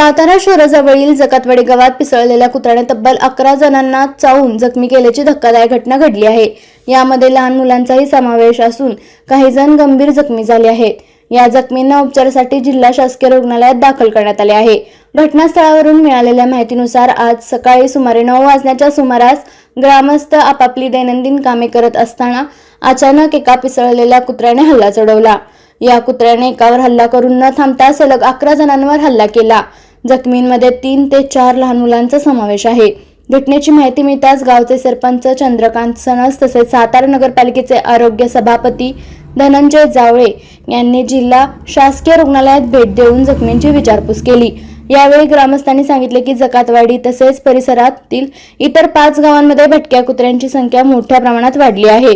सातारा शहराजवळील जकातवाडी गावात पिसळलेल्या कुत्र्याने तब्बल 11 जणांना चावून जखमी केल्याची धक्कादायक घटना घडली आहे। यामध्ये लहान मुलांचाही समावेश असून काही जण गंभीर जखमी झाले आहेत। या जखमींना उपचारासाठी जिल्हा शासकीय रुग्णालयात दाखल करण्यात आले आहे। घटनास्थळावरून मिळालेल्या माहितीनुसार आज सकाळी सुमारे 9 वाजण्याच्या सुमारास ग्रामस्थ आपापली दैनंदिन कामे करत असताना अचानक एका पिसळलेल्या कुत्र्याने हल्ला चढवला। या कुत्र्याने एकावर हल्ला करून न थांबता सलग 11 जणांवर हल्ला केला। जखमींमध्ये 3 ते 4 लहान मुलांचा समावेश आहे। घटनेची माहिती मिळताच गावचे सरपंच चंद्रकांत सणस तसेच सातारा नगरपालिकेचे आरोग्य सभापती धनंजय जावळे यांनी जिल्हा शासकीय रुग्णालयात भेट देऊन जखमींची विचारपूस केली। यावेळी ग्रामस्थांनी सांगितले की जकातवाडी तसेच परिसरातील इतर 5 गावांमध्ये भटक्या कुत्र्यांची संख्या मोठ्या प्रमाणात वाढली आहे।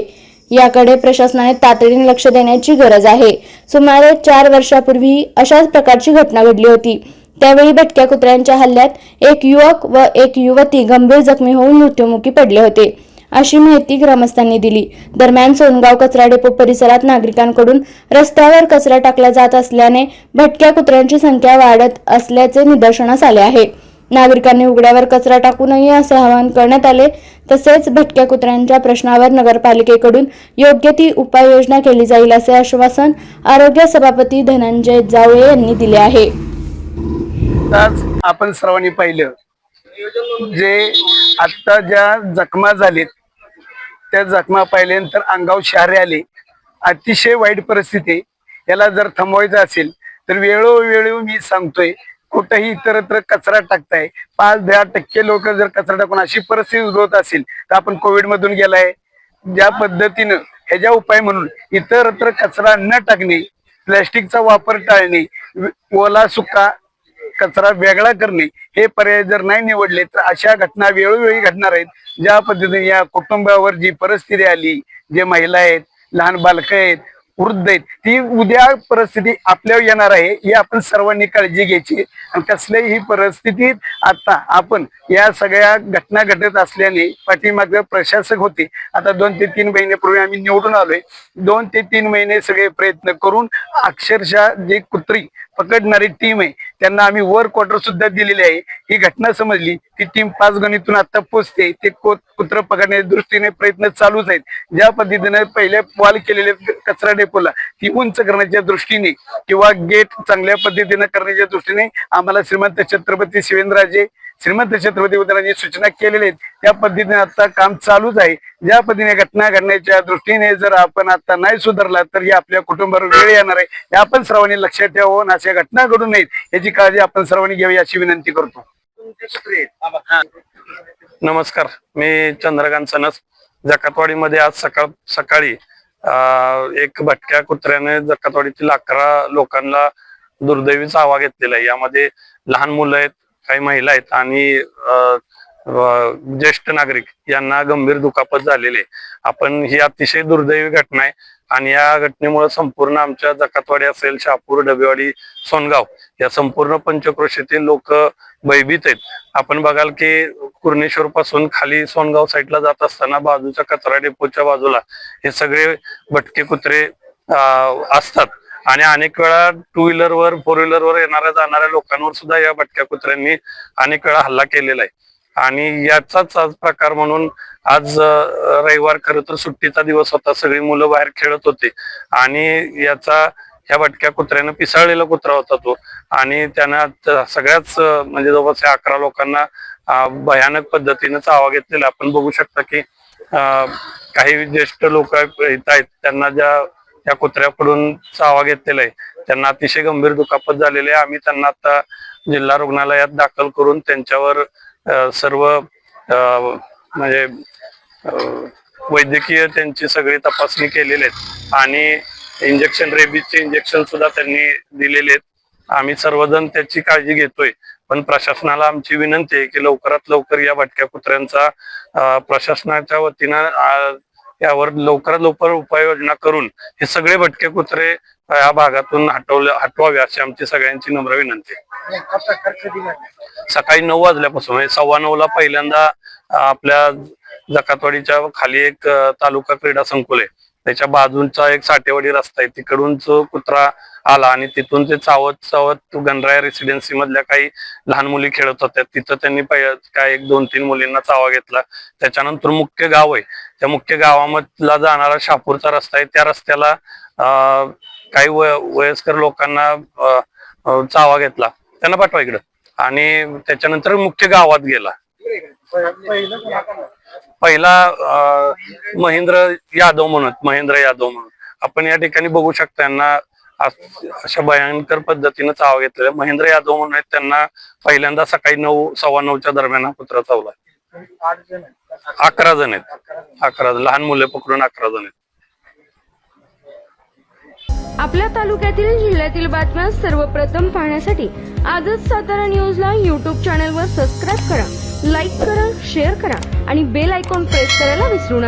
याकडे प्रशासनाने तातडीने लक्ष देण्याची गरज आहे। सुमारे 4 वर्षापूर्वी अशाच प्रकारची घटना घडली होती। त्यावेळी भटक्या कुत्र्यांच्या हल्ल्यात एक युवक व एक युवती गंभीर जखमी होऊन मृत्युमुखी पडले होते, अशी माहिती ग्रामस्थांनी दिली। दरम्यान सोनगाव कचरा डेपो परिसरात नागरिकांकडून रस्त्यावर कचरा टाकला जात असल्याने भटक्या कुत्र्यांची संख्या वाढत असल्याचे निदर्शनास आले आहे। नागरिकांनी उघड्यावर कचरा टाकू नये असे आवाहन करण्यात आले। तसेच भटक्या कुत्र्यांच्या प्रश्नावर नगरपालिकेकडून योग्य ती उपाययोजना केली जाईल असे आश्वासन आरोग्य सभापती धनंजय जावळे यांनी दिले आहे। आज आपण सर्वांनी पाहिलं जे आता ज्या जखमा झालीत त्या जखमा पाहिल्यानंतर अंगावर शहारे आले। अतिशय वाईट परिस्थिती। याला जर थांबवायचं असेल तर वेळोवेळी मी सांगतोय कुठेही इतरत्र कचरा टाकताय। 5-10% लोक जर कचरा टाकून अशी परिस्थिती उद्भवत असेल तर आपण कोविड मधून गेलाय। ज्या पद्धतीनं ह्याच्या उपाय म्हणून इतरत्र कचरा न टाकणे, प्लास्टिकचा वापर टाळणे, ओला सुका कचरा वेगळा करणे हे पर्याय जर नाही निवडले तर अशा घटना वेळोवेळी घडणार आहेत। ज्या पद्धतीने या कुटुंबावर जी परिस्थिती आली, जे महिला आहेत, लहान बालकं आहेत, वृद्ध आहेत, ती उद्या परिस्थिती आपल्यावर येणार आहे। ही आपण सर्वांनी काळजी घ्यायची। आणि कसल्याही परिस्थितीत आता आपण या सगळ्या घटना घडत असल्याने पाठीमागे प्रशासक होते। आता 2 ते 3 महिन्यापूर्वी आम्ही निवडून आलोय। 2 ते 3 महिने सगळे प्रयत्न करून अक्षरशः जे कुत्री पकडणारी टीम आहे त्यांना आम्ही वर्क ऑर्डर सुद्धा दिलेली आहे। ही घटना समजली ती टीम 5 गणितून आता पोहोचते। ते कुत्र पकडण्याच्या दृष्टीने प्रयत्न चालूच आहेत। ज्या पद्धतीने पहिले वॉल केलेले कचरा डेपोला ती उंच करण्याच्या दृष्टीने किंवा गेट चांगल्या पद्धतीने करण्याच्या दृष्टीने आम्हाला श्रीमंत छत्रपती शिवेंद्रराजे, श्रीमंत छत्रपती उदयनराजे सूचना केलेल्या आहेत। त्या पद्धतीने आता काम चालूच आहे। ज्या पद्धतीने घटना घडण्याच्या दृष्टीने जर आपण आता नाही सुधारला तर ही आपल्या कुटुंबावर वेळ येणार आहे। हे आपण सर्वांनी लक्षात ठेवून अशा घटना घडू नयेत याची काळजी आपण सर्वांनी घ्यावी अशी विनंती करतो। नमस्कार, मी चंद्रकांत सणस। जकातवाडीमध्ये आज सकाळी एक भटक्या कुत्र्याने जकातवाडीतील 11 लोकांना दुर्दैवी चावा घेतलेला आहे। यामध्ये लहान मुलं आहेत, काही महिला आहेत आणि ज्येष्ठ नागरिक यांना गंभीर दुखापत झालेली आहे। आपण ही अतिशय दुर्दैवी घटना आहे आणि या घटनेमुळे संपूर्ण आमच्या जकातवाडी असेल, शहापूर, डबेवाडी, सोनगाव या संपूर्ण पंचक्रोशीतील लोक भयभीत आहेत। आपण बघाल की कुर्णेश्वर पासून खाली सोनगाव साईडला जात असताना बाजूच्या कचरा डेपोच्या बाजूला हे सगळे भटके कुत्रे असतात आणि अनेक वेळा 2 व्हीलरवर 4 व्हीलरवर येणाऱ्या जाणाऱ्या लोकांवर सुद्धा या भटक्या कुत्र्यांनी अनेक वेळा हल्ला केलेला आहे। आणि याचाच आज प्रकार म्हणून आज रविवार खरं तर सुट्टीचा दिवस होता, सगळी मुलं बाहेर खेळत होते आणि याचा ह्या भटक्या कुत्र्यानं पिसाळलेला कुत्रा होता तो आणि त्यानं सगळ्याच म्हणजे जवळपास 11 लोकांना भयानक पद्धतीने चावा घेतलेला आपण बघू शकता की काही ज्येष्ठ लोक इथं आहेत त्यांना या कुत्र्याकडून चावा घेतलेला आहे, त्यांना अतिशय गंभीर दुखापत झालेली आहे। आम्ही त्यांना आता जिल्हा रुग्णालयात दाखल करून त्यांच्यावर सर्व म्हणजे वैद्यकीय त्यांची सगळी तपासणी केलेली आहेत आणि इंजेक्शन, रेबीजचे इंजेक्शन सुद्धा त्यांनी दिलेले आहेत। आम्ही सर्वजण त्याची काळजी घेतोय, पण प्रशासनाला आमची विनंती आहे की लवकरात लवकर या भटक्या कुत्र्यांचा प्रशासनाच्या वतीनं यावर लवकरात लवकर उपाययोजना करून हे सगळे भटके कुत्रे या भागातून हटवावे अशी आमची सगळ्यांची नम्र विनंती आहे। सकाळी 9 वाजल्यापासून 9:15 पहिल्यांदा आपल्या जकातवाडीच्या खाली एक तालुका क्रीडा संकुल आहे त्याच्या बाजूचा एक साठेवाडी रस्ता आहे, तिकडून जो कुत्रा आला आणि तिथून ते चावत चावत गणराया रेसिडेन्सी मधल्या काही लहान मुली खेळत होत्या, तिथं त्यांनी काय 1-2-3 मुलींना चावा घेतला. त्याच्यानंतर मुख्य गाव आहे, त्या मुख्य गावामधला जाणारा शहापूरचा रस्ता आहे, त्या रस्त्याला काही वयस्कर लोकांना चावा घेतला, त्यांना पाठवा इकडं. आणि त्याच्यानंतर मुख्य गावात गेला. पहिला महेंद्र यादव म्हणून आपण या ठिकाणी बघू शकता. यांना अशा भयंकर पद्धतीने चावा घेतलेला. महेंद्र यादव म्हणून आहेत, त्यांना पहिल्यांदा सकाळी 9-9:15 दरम्यान हा कुत्रा चावला. 11 जण आहेत. 11 लहान मुले पकडून 11 जण आहेत. आपल्या तालुक्यातील जिल्ह्यातील बातम्या सर्वप्रथम पाहण्यासाठी आजच सातारा न्यूजला YouTube चॅनलवर सबस्क्राईब करा, लाईक करा, शेअर करा आणि बेल आयकॉन प्रेस करायला विसरू नका.